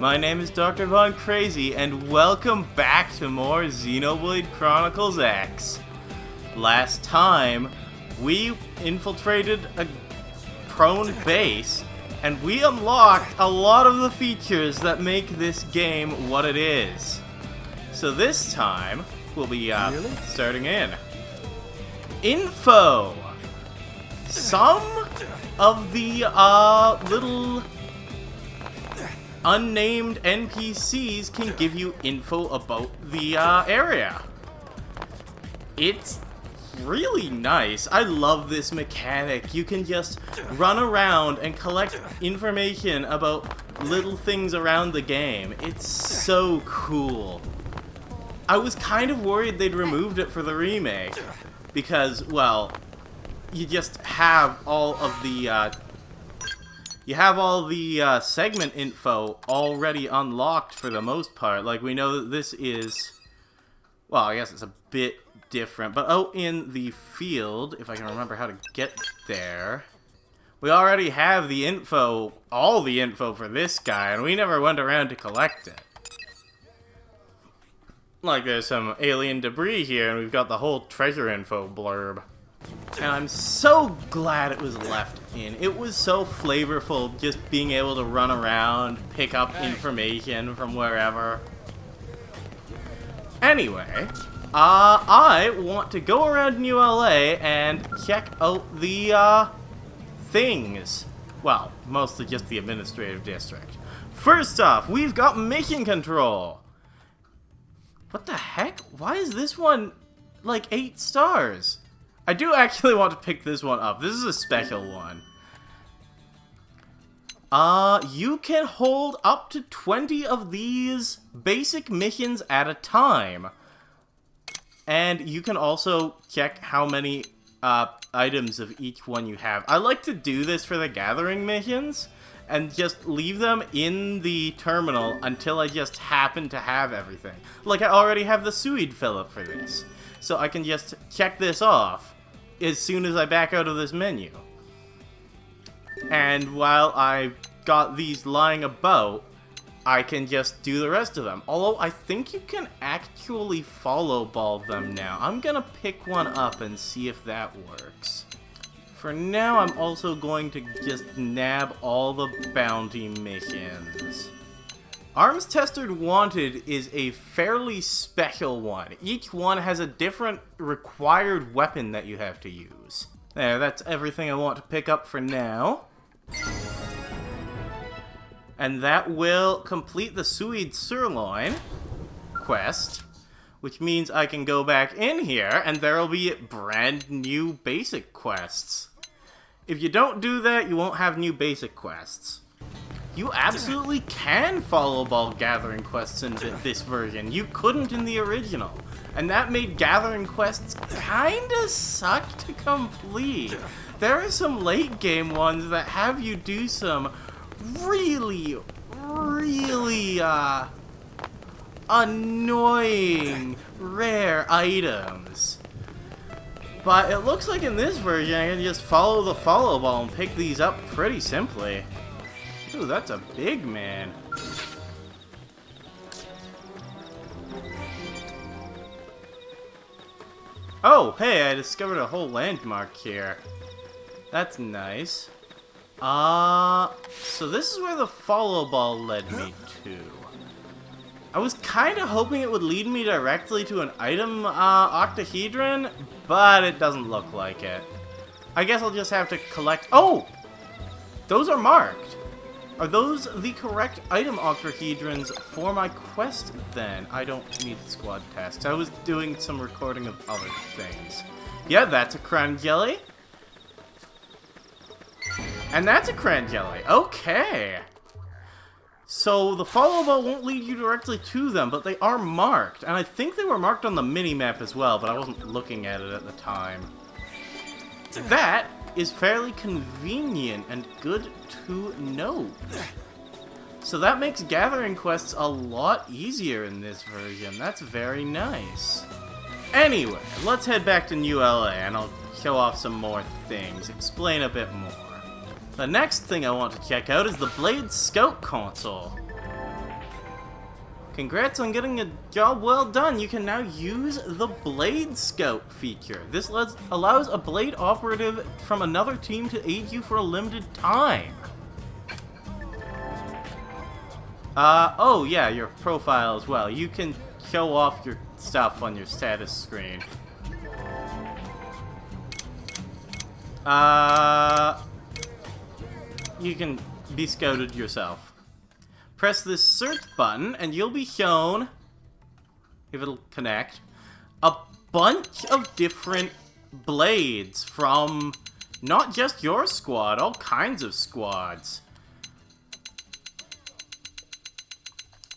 My name is Dr. Von Crazy, and welcome back to more Xenoblade Chronicles X. Last time, we infiltrated a prone base, and we unlocked a lot of the features that make this game what it is. So this time, we'll be starting in. Info! Some of the little unnamed NPCs can give you info about the area. It's really nice. I love this mechanic. You can just run around and collect information about little things around the game. It's so cool. I was kind of worried they'd removed it for the remake because, well, you just have all of the segment info already unlocked for the most part. Like, we know that this is, well, I guess it's a bit different, but out in the field, if I can remember how to get there, we already have the info, all the info for this guy, and we never went around to collect it. Like, there's some alien debris here, and we've got the whole treasure info blurb. And I'm so glad it was left in. It was so flavorful just being able to run around, pick up information from wherever. Anyway, I want to go around New LA and check out the things. Well, mostly just the administrative district. First off, we've got mission control. What the heck? Why is this one like 8 stars? I do actually want to pick this one up. This is a special one. You can hold up to 20 of these basic missions at a time. And you can also check how many items of each one you have. I like to do this for the gathering missions and just leave them in the terminal until I just happen to have everything. Like, I already have the Suede fill-up for this. So I can just check this off as soon as I back out of this menu. And while I've got these lying about, I can just do the rest of them. Although, I think you can actually follow ball them now. I'm gonna pick one up and see if that works. For now, I'm also going to just nab all the bounty missions. Arms Tester Wanted is a fairly special one. Each one has a different required weapon that you have to use. There, that's everything I want to pick up for now. And that will complete the Suede Sirloin quest, which means I can go back in here and there will be brand new basic quests. If you don't do that, you won't have new basic quests. You absolutely can follow ball gathering quests in this version. You couldn't in the original. And that made gathering quests kinda suck to complete. There are some late game ones that have you do some really annoying rare items. But it looks like in this version I can just follow the follow ball and pick these up pretty simply. Ooh, that's a big man. Oh, hey, I discovered a whole landmark here. That's nice. So this is where the follow ball led me to. I was kind of hoping it would lead me directly to an item octahedron, but it doesn't look like it. I guess I'll just have to collect... Oh! Those are marked. Are those the correct item octahedrons for my quest, then? I don't need the squad tasks. I was doing some recording of other things. Yeah, that's a cran jelly. And that's a cran jelly. Okay. So the follow ball won't lead you directly to them, but they are marked. And I think they were marked on the mini-map as well, but I wasn't looking at it at the time. That is fairly convenient and good to note. So that makes gathering quests a lot easier in this version. That's very nice. Anyway, let's head back to New LA and I'll show off some more things, explain a bit more. The next thing I want to check out is the Blade Scout console. Congrats on getting a job well done. You can now use the Blade Scout feature. This allows a Blade operative from another team to aid you for a limited time. Oh yeah, your profile as well. You can show off your stuff on your status screen. You can be scouted yourself. Press this search button, and you'll be shown, if it'll connect, a bunch of different blades from not just your squad, all kinds of squads.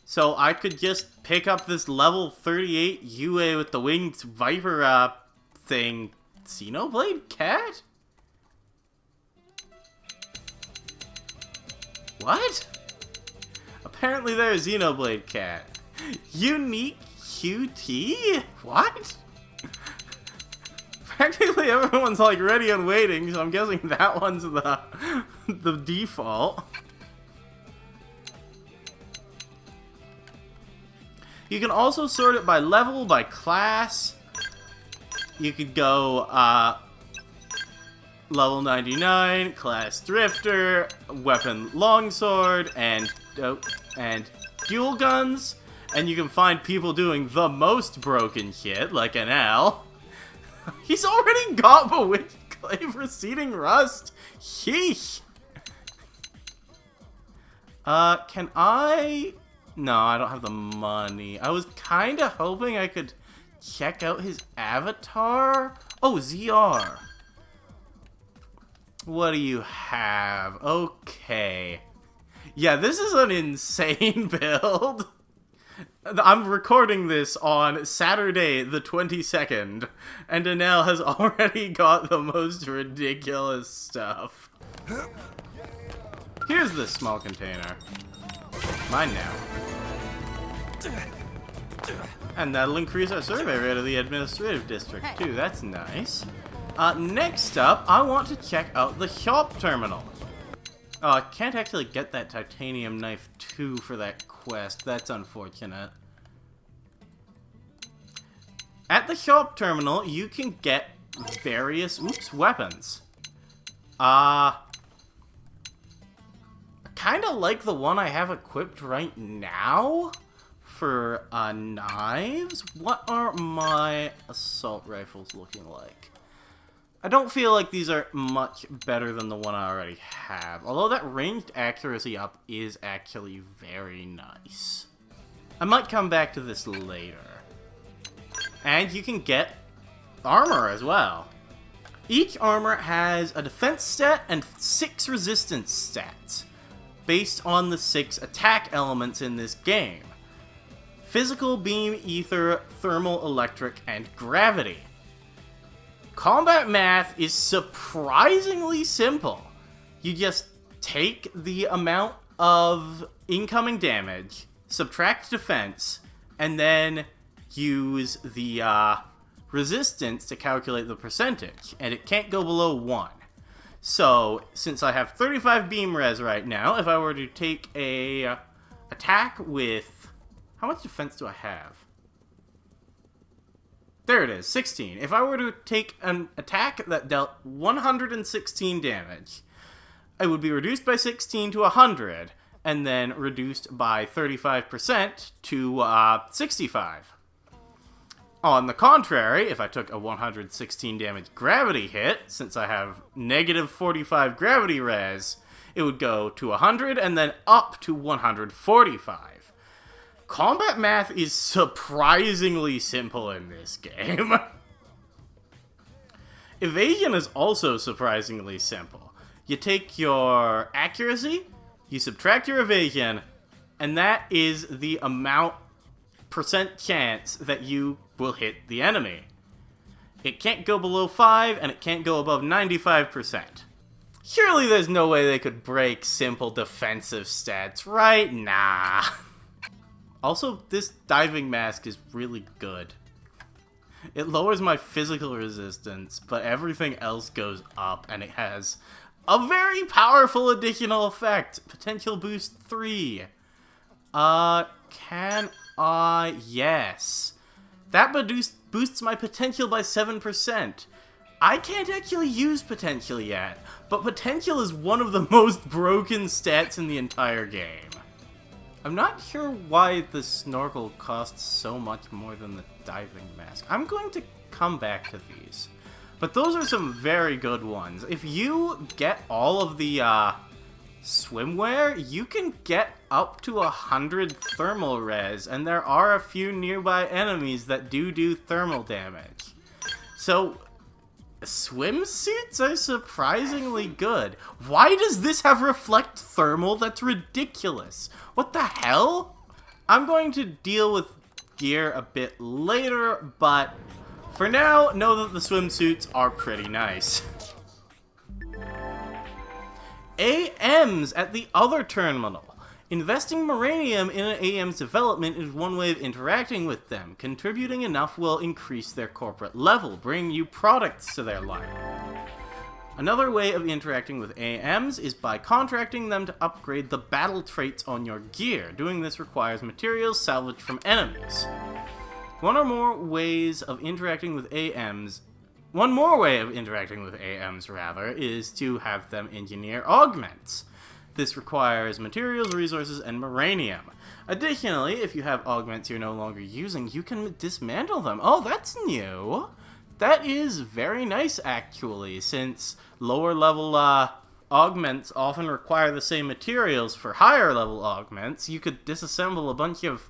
So I could just pick up this level 38 UA with the winged viper thing. Xenoblade cat? What? Apparently they're a Xenoblade cat. Unique QT? What? Practically everyone's like ready and waiting, so I'm guessing that one's the default. You can also sort it by level, by class. You could go level 99, class Drifter, weapon Longsword, and dual guns. And you can find people doing the most broken shit, like an L. He's already got Bewitched Clay Receding Rust. Sheesh. Can I... No, I don't have the money. I was kind of hoping I could check out his avatar. Oh, ZR. What do you have? Okay. Yeah, this is an insane build. I'm recording this on Saturday the 22nd, and Anel has already got the most ridiculous stuff. Here's this small container. Mine now. And that'll increase our survey rate of the administrative district, too. That's nice. Next up, I want to check out the shop terminal. Oh, I can't actually get that titanium knife, too, for that quest. That's unfortunate. At the shop terminal, you can get various, weapons. I kind of like the one I have equipped right now for knives. What are my assault rifles looking like? I don't feel like these are much better than the one I already have. Although that ranged accuracy up is actually very nice. I might come back to this later. And you can get armor as well. Each armor has a defense stat and 6 resistance stats, based on the 6 attack elements in this game. Physical, beam, ether, thermal, electric, and gravity. Combat math is surprisingly simple. You just take the amount of incoming damage, subtract defense, and then use the resistance to calculate the percentage, and it can't go below 1. So, since I have 35 beam res right now, if I were to take a attack with... How much defense do I have? There it is, 16. If I were to take an attack that dealt 116 damage, it would be reduced by 16 to 100, and then reduced by 35% to 65. On the contrary, if I took a 116 damage gravity hit, since I have negative 45 gravity res, it would go to 100 and then up to 145. Combat math is surprisingly simple in this game. Evasion is also surprisingly simple. You take your accuracy, you subtract your evasion, and that is the percent chance that you will hit the enemy. It can't go below 5, and it can't go above 95%. Surely there's no way they could break simple defensive stats, right? Nah. Also, this diving mask is really good. It lowers my physical resistance, but everything else goes up, and it has a very powerful additional effect. Potential boost 3. Can Yes. That boosts my potential by 7%. I can't actually use potential yet, but potential is one of the most broken stats in the entire game. I'm not sure why the snorkel costs so much more than the diving mask. I'm going to come back to these. But those are some very good ones. If you get all of the swimwear, you can get up to 100 thermal res, and there are a few nearby enemies that do thermal damage. So, swimsuits are surprisingly good. Why does this have reflect thermal? That's ridiculous. What the hell? I'm going to deal with gear a bit later, but for now, know that the swimsuits are pretty nice. AMs at the other terminal. Investing Moranium in an AM's development is one way of interacting with them. Contributing enough will increase their corporate level, bring you products to their line. Another way of interacting with AMs is by contracting them to upgrade the battle traits on your gear. Doing this requires materials salvaged from enemies. One more way of interacting with AMs, is to have them engineer augments. This requires materials, resources, and Moranium. Additionally, if you have augments you're no longer using, you can dismantle them. Oh, that's new. That is very nice, actually, since lower level augments often require the same materials for higher level augments. You could disassemble a bunch of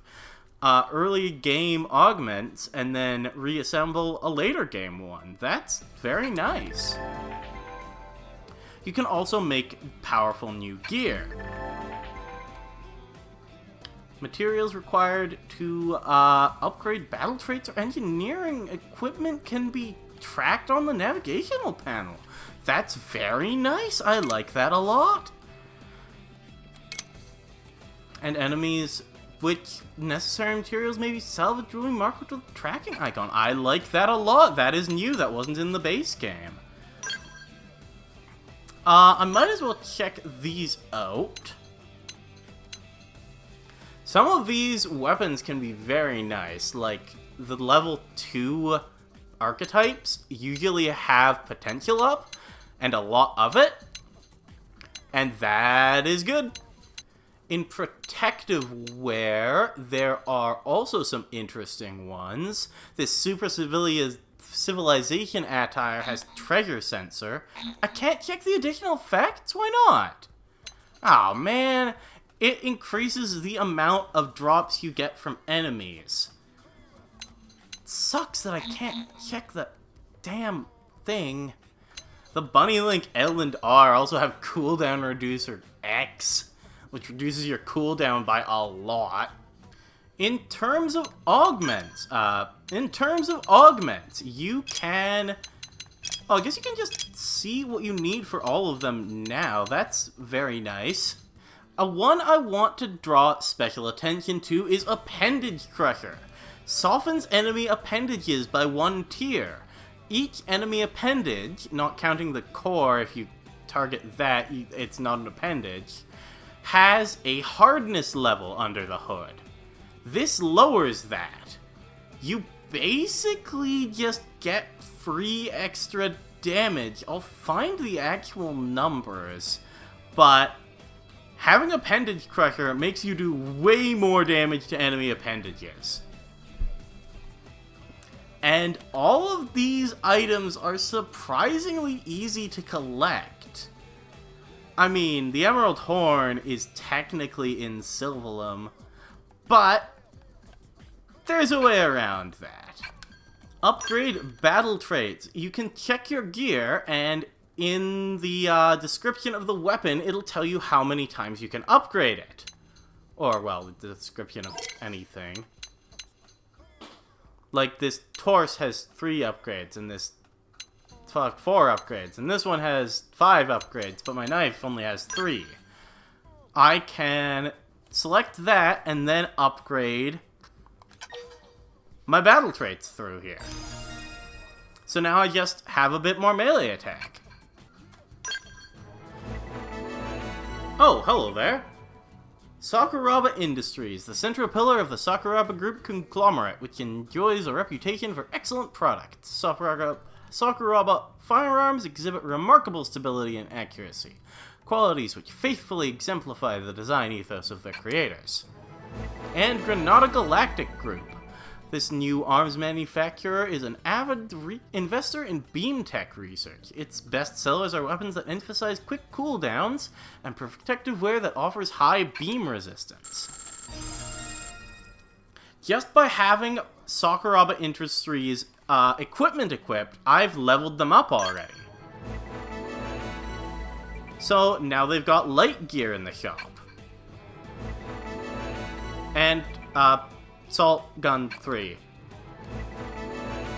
early game augments and then reassemble a later game one. That's very nice. You can also make powerful new gear. Materials required to upgrade battle traits or engineering equipment can be tracked on the navigational panel. That's very nice. I like that a lot. And enemies which necessary materials may be salvaged during marked with the tracking icon. I like that a lot. That is new. That wasn't in the base game. I might as well check these out. Some of these weapons can be very nice, like the level 2 archetypes usually have potential up, and a lot of it, and that is good. In protective wear, there are also some interesting ones. This super civilization attire has treasure sensor. I can't check the additional effects? Why not? Oh man, it increases the amount of drops you get from enemies. It sucks that I can't check the damn thing. The Bunny Link L and R also have cooldown reducer X, which reduces your cooldown by a lot. In terms of augments, you can... Oh, I guess you can just see what you need for all of them now. That's very nice. One I want to draw special attention to is Appendage Crusher. Softens enemy appendages by 1 tier. Each enemy appendage, not counting the core, if you target that, it's not an appendage, has a hardness level under the hood. This lowers that. You basically just get free extra damage. I'll find the actual numbers, but having Appendage Crusher makes you do way more damage to enemy appendages. And all of these items are surprisingly easy to collect. I mean, the Emerald Horn is technically in Sylvalum, but there's a way around that. Upgrade battle traits. You can check your gear, and in the description of the weapon, it'll tell you how many times you can upgrade it. Or, well, the description of anything. Like, this torse has 3 upgrades, and this 4 upgrades, and this one has 5 upgrades, but my knife only has 3. I can select that, and then upgrade my battle traits through here. So now I just have a bit more melee attack. Oh, hello there. Sakuraba Industries, the central pillar of the Sakuraba Group conglomerate, which enjoys a reputation for excellent products. Sakuraba firearms exhibit remarkable stability and accuracy, qualities which faithfully exemplify the design ethos of their creators. And Granada Galactic Group. This new arms manufacturer is an avid investor in beam tech research. Its best sellers are weapons that emphasize quick cooldowns and protective wear that offers high beam resistance. Just by having Sakuraba Industries equipment equipped, I've leveled them up already. So now they've got light gear in the shop. And Salt Gun 3.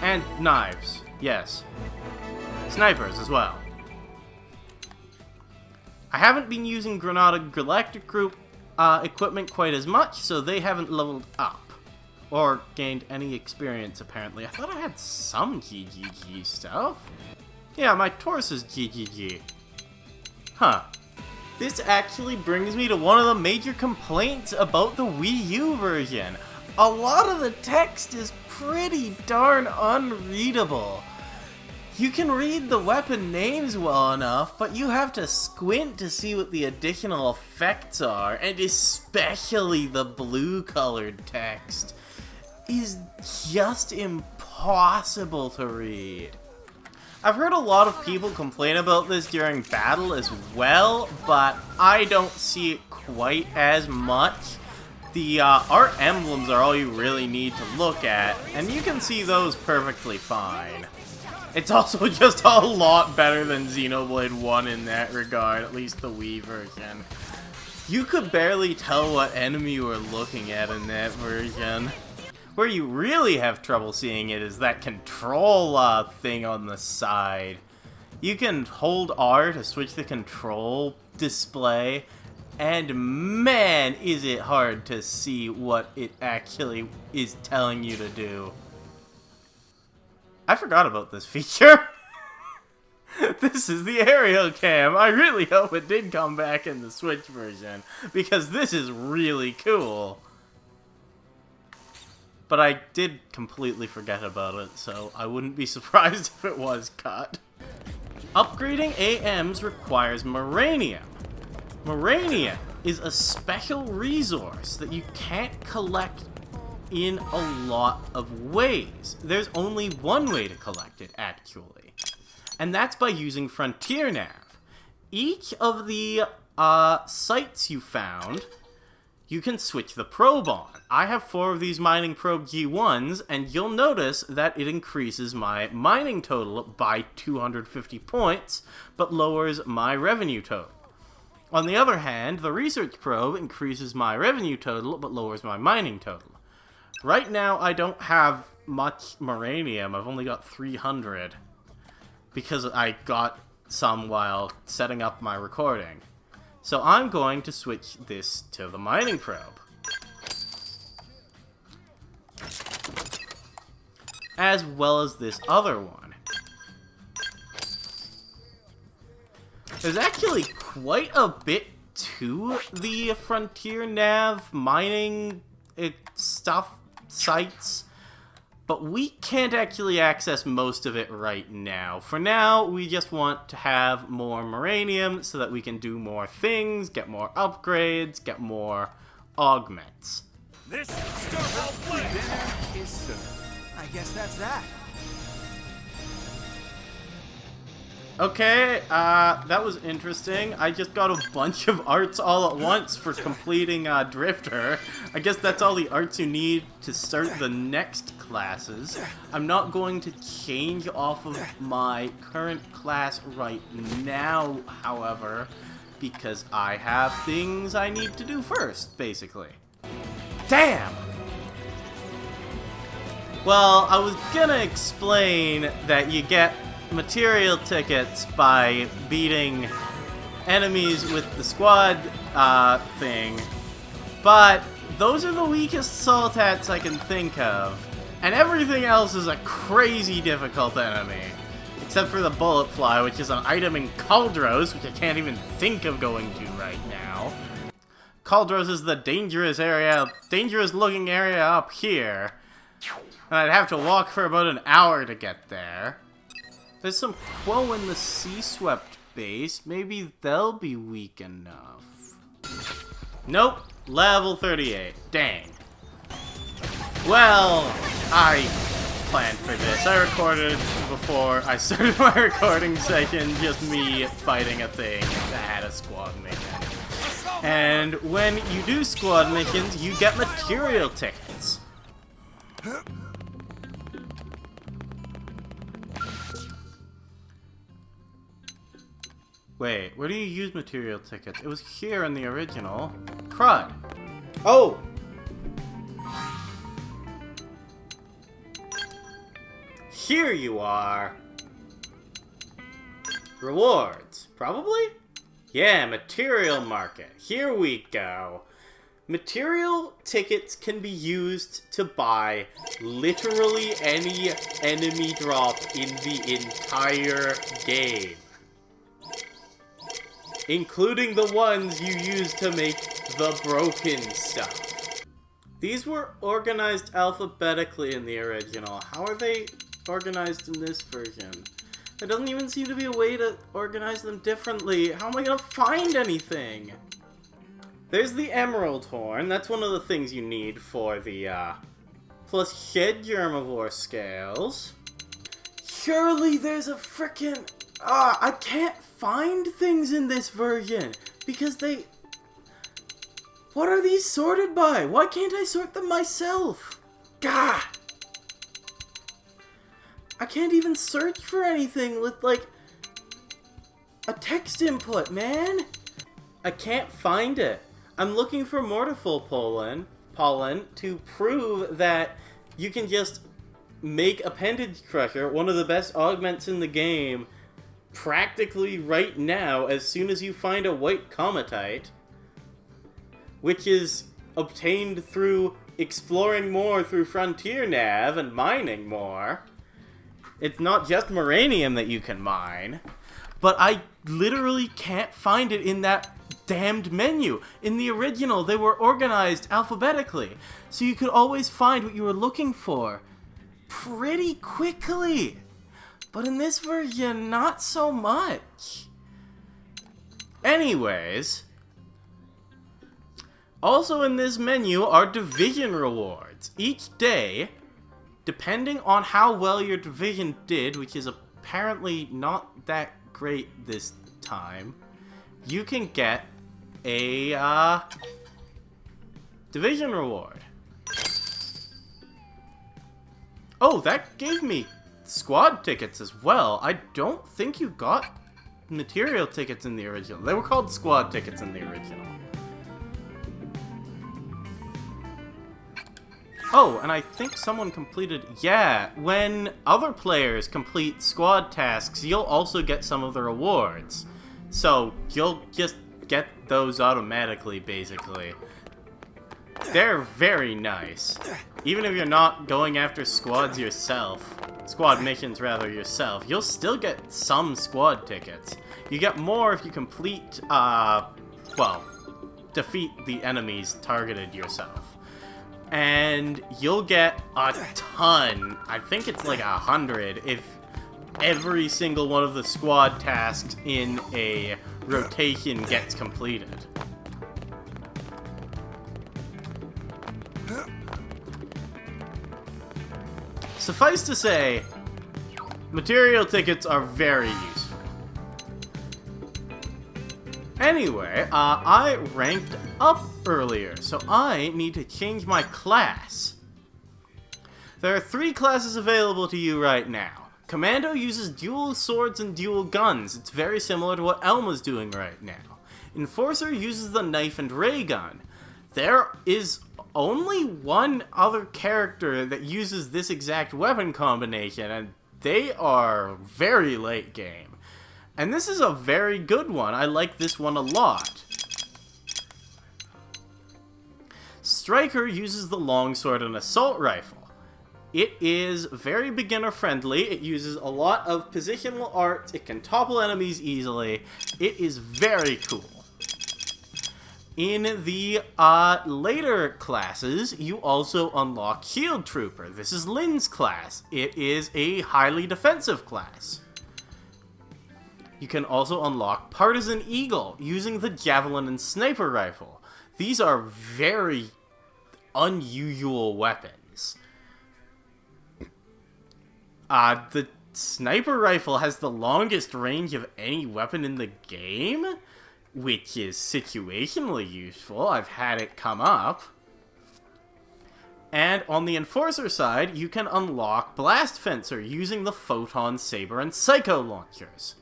And knives, yes. Snipers as well. I haven't been using Granada Galactic Group equipment quite as much, so they haven't leveled up. Or gained any experience, apparently. I thought I had some GGG stuff. Yeah, my Taurus is GGG. Huh. This actually brings me to one of the major complaints about the Wii U version. A lot of the text is pretty darn unreadable. You can read the weapon names well enough, but you have to squint to see what the additional effects are, and especially the blue-colored text is just impossible to read. I've heard a lot of people complain about this during battle as well, but I don't see it quite as much. The art emblems are all you really need to look at, and you can see those perfectly fine. It's also just a lot better than Xenoblade 1 in that regard, at least the Wii version. You could barely tell what enemy you were looking at in that version. Where you really have trouble seeing it is that control thing on the side. You can hold R to switch the control display, and man, is it hard to see what it actually is telling you to do. I forgot about this feature. This is the aerial cam. I really hope it did come back in the Switch version, because this is really cool. But I did completely forget about it, so I wouldn't be surprised if it was cut. Upgrading AMs requires Moranium. Moranium is a special resource that you can't collect in a lot of ways. There's only one way to collect it, actually. And that's by using Frontier Nav. Each of the sites you found, you can switch the probe on. I have 4 of these mining probe G1s, and you'll notice that it increases my mining total by 250 points, but lowers my revenue total. On the other hand, the research probe increases my revenue total, but lowers my mining total. Right now, I don't have much Moranium. I've only got 300, because I got some while setting up my recording. So I'm going to switch this to the mining probe, as well as this other one. There's actually quite a bit to the Frontier Nav mining stuff sites, but we can't actually access most of it right now. For now, we just want to have more Moranium so that we can do more things, get more upgrades, get more augments. This dinner is served. I guess that's that. Okay, that was interesting. I just got a bunch of arts all at once for completing Drifter. I guess that's all the arts you need to start the next classes. I'm not going to change off of my current class right now, however, because I have things I need to do first, basically. Damn! Well, I was gonna explain that you get material tickets by beating enemies with the squad thing, but those are the weakest Saltats I can think of, and everything else is a crazy difficult enemy, except for the Bullet Fly, which is an item in Cauldros, which I can't even think of going to right now. Cauldros is the dangerous looking area up here. And I'd have to walk for about an hour to get there. There's some Quo in the Sea-Swept base. Maybe they'll be weak enough. Nope. Level 38. Dang. Well, I planned for this. I recorded before I started my recording session, just me fighting a thing that had a squad mission. And when you do squad missions, you get material tickets. Wait, where do you use material tickets? It was here in the original. Crud. Oh! Here you are. Rewards. Probably? Yeah, material market. Here we go. Material tickets can be used to buy literally any enemy drop in the entire game. Including the ones you use to make the broken stuff. These were organized alphabetically in the original. How are they organized in this version? There doesn't even seem to be a way to organize them differently. How am I gonna find anything? There's the Emerald Horn. That's one of the things you need for the, plus Shed Germivore Scales. Surely there's a frickin'... I can't find things in this version, because they... What are these sorted by? Why can't I sort them myself? Gah! I can't even search for anything with, like, a text input, man! I can't find it. I'm looking for Mortiful Pollen to prove that you can just make Appendage Crusher, one of the best augments in the game, practically right now as soon as you find a white Cometite, which is obtained through exploring more through Frontier Nav and mining more. It's not just Moranium that you can mine, but I literally can't find it in that damned menu. In the original, they were organized alphabetically, so you could always find what you were looking for pretty quickly. But in this version, not so much. Anyways, also in this menu are division rewards. Each day, depending on how well your division did, which is apparently not that great this time, you can get a division reward. Oh, that gave me squad tickets as well. I don't think you got material tickets in the original. They were called squad tickets in the original. Oh, and I think someone completed... Yeah, when other players complete squad tasks, you'll also get some of the rewards. So, you'll just get those automatically, basically. They're very nice. Even if you're not going after squads yourself, squad missions rather yourself, you'll still get some squad tickets. You get more if you complete, well, defeat the enemies targeted yourself. And you'll get a ton, I think it's like 100, if every single one of the squad tasks in a rotation gets completed. Suffice to say, material tickets are very useful. Anyway, I ranked up earlier, so I need to change my class. There are 3 classes available to you right now. Commando uses dual swords and dual guns. It's very similar to what Elma's doing right now. Enforcer uses the knife and ray gun. There is only one other character that uses this exact weapon combination, and they are very late game. And this is a very good one. I like this one a lot. Striker uses the longsword and assault rifle. It is very beginner friendly. It uses a lot of positional art. It can topple enemies easily. It is very cool. In the later classes, you also unlock Shield Trooper. This is Lynn's class. It is a highly defensive class. You can also unlock Partisan Eagle using the Javelin and Sniper Rifle. These are very unusual weapons. The Sniper Rifle has the longest range of any weapon in the game, which is situationally useful. I've had it come up. And on the Enforcer side, you can unlock Blast Fencer using the Photon Saber and Psycho Launchers.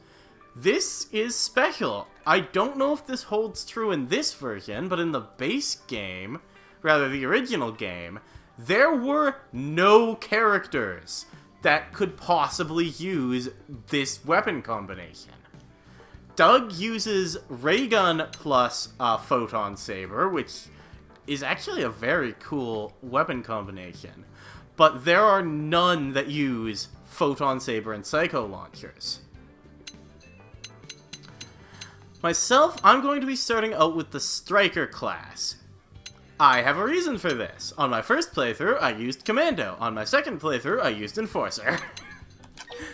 This is special. I don't know if this holds true in this version, but in the base game, rather the original game, there were no characters that could possibly use this weapon combination. Doug uses Ray Gun plus Photon Saber, which is actually a very cool weapon combination, but there are none that use Photon Saber and Psycho Launchers. Myself, I'm going to be starting out with the Striker class. I have a reason for this. On my first playthrough, I used Commando. On my second playthrough, I used Enforcer.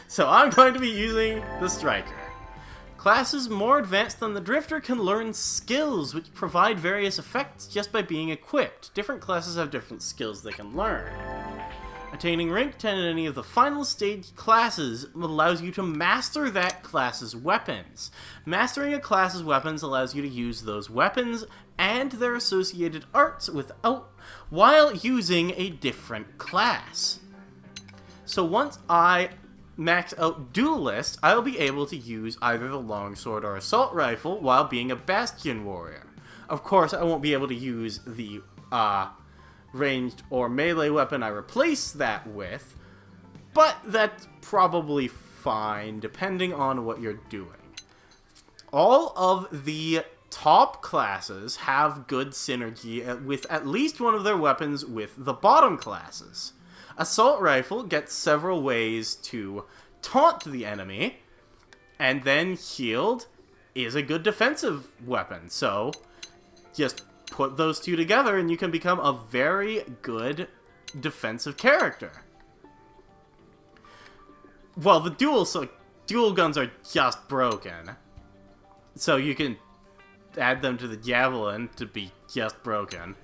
So I'm going to be using the Striker. Classes more advanced than the Drifter can learn skills which provide various effects just by being equipped. Different classes have different skills they can learn. Attaining rank 10 in any of the final stage classes allows you to master that class's weapons. Mastering a class's weapons allows you to use those weapons and their associated arts while using a different class. So once I max out Duelist, I'll be able to use either the Longsword or Assault Rifle while being a Bastion Warrior. Of course, I won't be able to use the ranged or melee weapon I replace that with, but that's probably fine depending on what you're doing. All of the top classes have good synergy with at least one of their weapons with the bottom classes. Assault Rifle gets several ways to taunt the enemy, and then Shield is a good defensive weapon, so just put those two together and you can become a very good defensive character. Well, the dual guns are just broken, so you can add them to the Javelin to be just broken.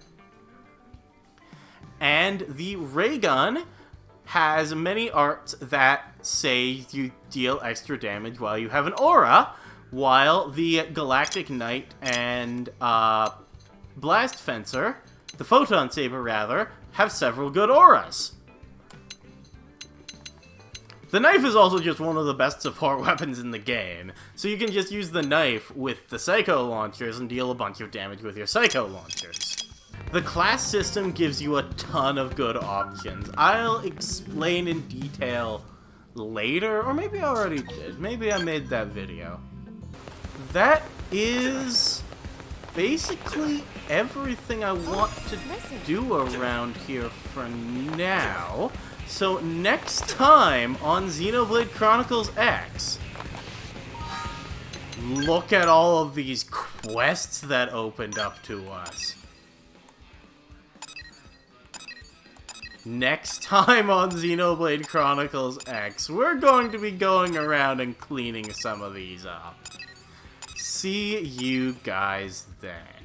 And the Ray Gun has many arts that say you deal extra damage while you have an aura, while the Galactic Knight and Blast Fencer, the Photon Saber rather, have several good auras. The knife is also just one of the best support weapons in the game, so you can just use the knife with the Psycho Launchers and deal a bunch of damage with your Psycho Launchers. The class system gives you a ton of good options. I'll explain in detail later, or maybe I already did. Maybe I made that video. That is basically everything I want to do around here for now. So next time on Xenoblade Chronicles X, look at all of these quests that opened up to us. Next time on Xenoblade Chronicles X, we're going to be going around and cleaning some of these up. See you guys then.